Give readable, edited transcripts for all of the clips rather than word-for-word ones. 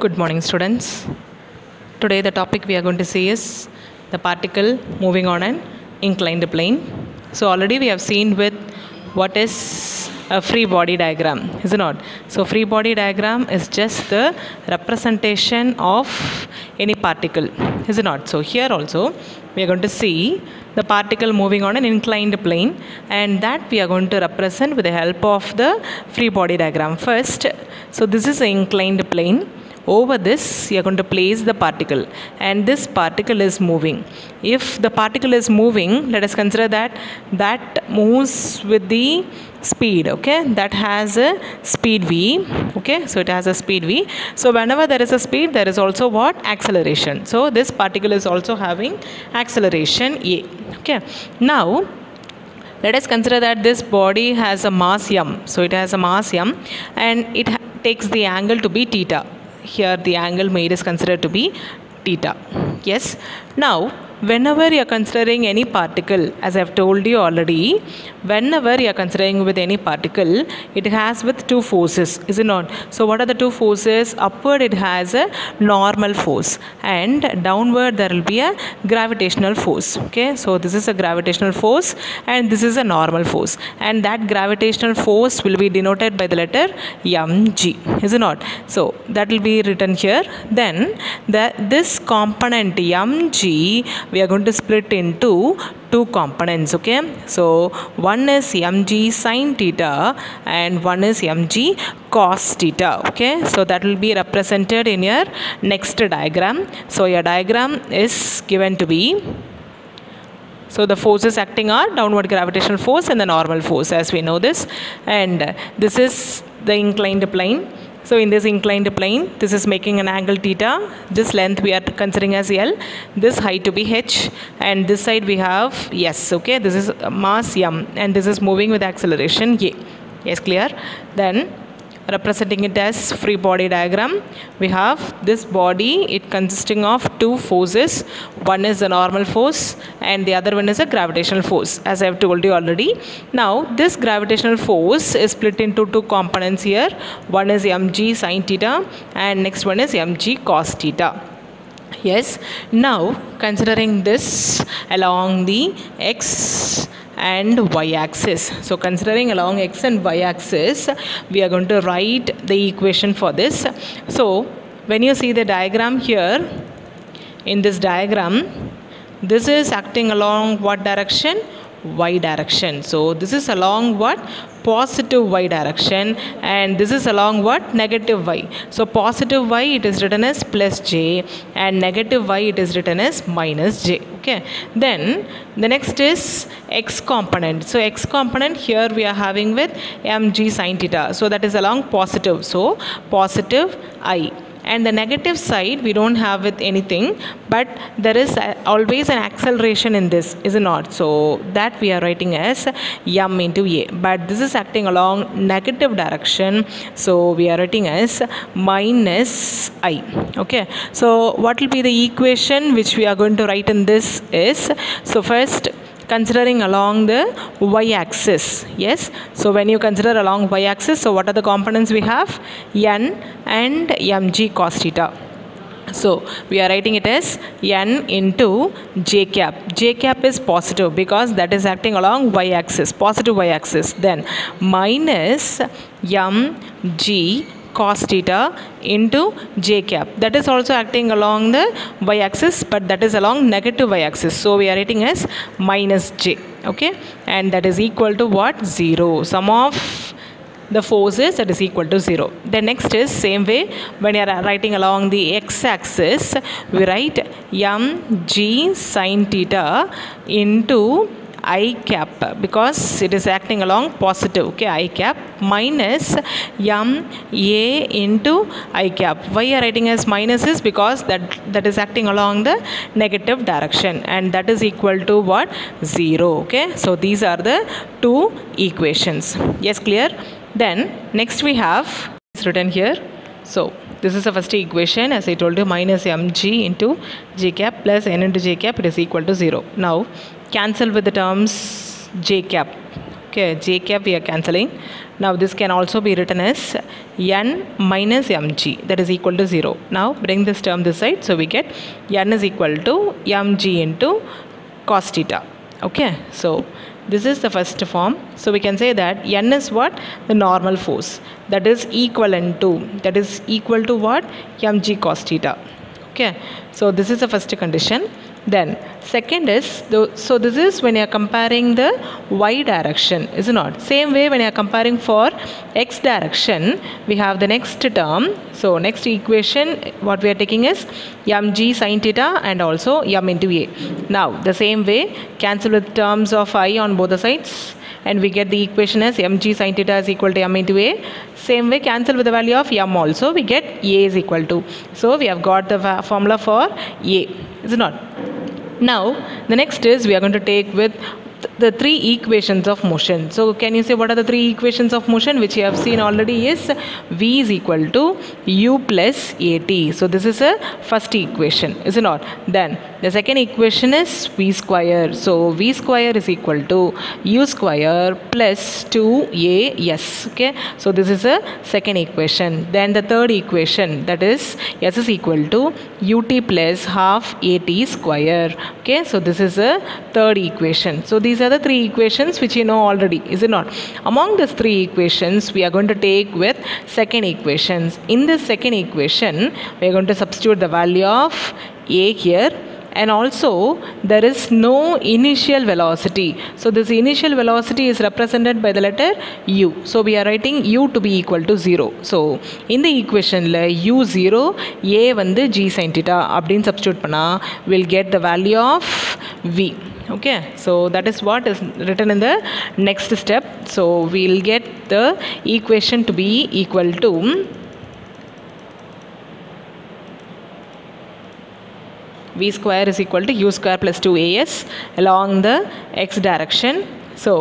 Good morning, students. Today the topic we are going to see is the particle moving on an inclined plane. So already we have seen with what is a free body diagram, is it not? So free body diagram is just the representation of any particle, is it not? So here also we are going to see the particle moving on an inclined plane, and that we are going to represent with the help of the free body diagram. First, so this is an inclined plane. Over this you are going to place the particle, and this particle is moving. If the particle is moving, let us consider that moves with the speed, okay, that has a speed v, okay, so it has a speed v. So whenever there is a speed, there is also what? Acceleration. So this particle is also having acceleration a, okay. Now let us consider that this body has a mass m. So it has a mass m, and it takes the angle to be theta. Here the angle made is considered to be theta. Yes. Now whenever you are considering any particle, as I have told you already, whenever you are considering with any particle, it has with two forces, is it not? So what are the two forces? Upward it has a normal force, and downward there will be a gravitational force, okay. So this is a gravitational force and this is a normal force, and that gravitational force will be denoted by the letter mg, is it not? So that will be written here. Then this component mg we are going to split into two components, okay. So one is mg sin theta and one is mg cos theta, okay. So that will be represented in your next diagram. So your diagram is given to be, so the forces acting are downward gravitational force and the normal force, as we know this, and this is the inclined plane. So in this inclined plane, this is making an angle theta. This length we are considering as L, this height to be h, and this side we have s, okay. This is mass m, and this is moving with acceleration a. Yes, clear? Then representing it as free body diagram, we have this body, it consisting of two forces. One is the normal force and the other one is a gravitational force, as I have told you already. Now this gravitational force is split into two components here. One is mg sin theta and next one is mg cos theta. Yes. Now considering this along the x and y axis. So considering along x and y axis, we are going to write the equation for this. So when you see the diagram here, in this diagram, this is acting along what direction? Y direction. So this is along what? Positive y direction, and this is along what? Negative y. So positive y it is written as plus j, and negative y it is written as minus j, okay. Then the next is x component. So x component here we are having with mg sin theta, so that is along positive, so positive I. And the negative side we don't have with anything, but there is always an acceleration in this, is it not? So that we are writing as m into a, but this is acting along negative direction, so we are writing as minus I, okay. So what will be the equation which we are going to write in this is, so first considering along the y-axis, yes. So when you consider along y-axis, so what are the components we have? N and mg cos theta. So we are writing it as n into j cap. J cap is positive because that is acting along y-axis, positive y-axis. Then minus mg cos theta into j cap, that is also acting along the y-axis, but that is along negative y-axis, so we are writing as minus j, okay. And that is equal to what? 0. Sum of the forces, that is equal to 0. The next is same way, when you are writing along the x-axis, we write mg sin theta into I cap, because it is acting along positive, okay, I cap, minus m a into I cap. Why you are writing as minus is because that is acting along the negative direction, and that is equal to what? 0, okay. So these are the two equations. Yes, clear? Then next we have, it's written here. So this is the first equation, as I told you, minus mg into j cap plus n into j cap, it is equal to 0. Now cancel with the terms j cap, Okay, j cap we are cancelling. Now this can also be written as n minus mg, that is equal to 0. Now bring this term this side, so we get n is equal to mg into cos theta. Okay, so this is the first form. So we can say that n is what? The normal force, that is equivalent to, that is equal to what? Mg cos theta. Okay, so this is the first condition. Then second is, so this is when you are comparing the y direction, is it not? Same way when you are comparing for x direction, we have the next term. So next equation what we are taking is mg sin theta and also m into a. Now the same way cancel with terms of I on both the sides, and we get the equation as mg sin theta is equal to m into a. Same way cancel with the value of m also, we get a is equal to. So we have got the formula for a, is it not? Now the next is we are going to take with the three equations of motion. So can you say what are the three equations of motion which you have seen already? Is v is equal to u plus at. So this is a first equation, is it not? Then the second equation is v square. So v square is equal to u square plus 2as. Okay, so this is a second equation. Then the third equation, that is s is equal to ut plus half at square. Okay, so this is a third equation. So these are the three equations which you know already, is it not? Among these three equations we are going to take with second equations. In this second equation we are going to substitute the value of a here, and also there is no initial velocity. So this initial velocity is represented by the letter u. So we are writing u to be equal to 0. So in the equation u 0, a வந்து g sin theta அப்படினு substitute பண்ணா we'll get the value of v. Okay, so that is what is written in the next step. So we'll get the equation to be equal to v square is equal to u square plus 2as along the x direction. So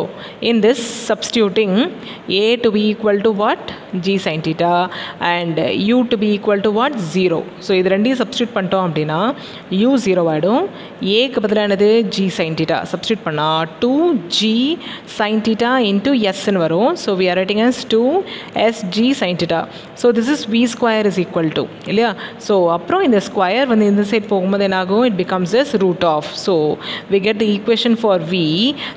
in this substituting a to be equal to what? G sin theta, and u to be equal to what? 0. So இது ரெண்டையும் substitute பண்ணிட்டோம் அப்படின்னா u 0 ஆகிடும். a க்கு பதிலாக என்னது? g sin theta substitute பண்ணால் 2g sin theta into s ன்னு வரும். So we are writing as 2sg sin theta. So this is v square is equal to, இல்லையா? So அப்புறம் இந்த ஸ்கொயர் வந்து இந்த சைட் போகும்போது என்ன ஆகும்? It becomes as root of. So we get the equation for v,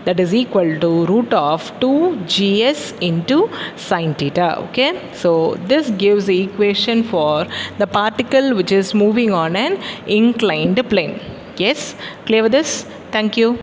that is equal to root of 2gs into sin theta. Okay, so this gives the equation for the particle which is moving on an inclined plane. Yes, clear with this? Thank you.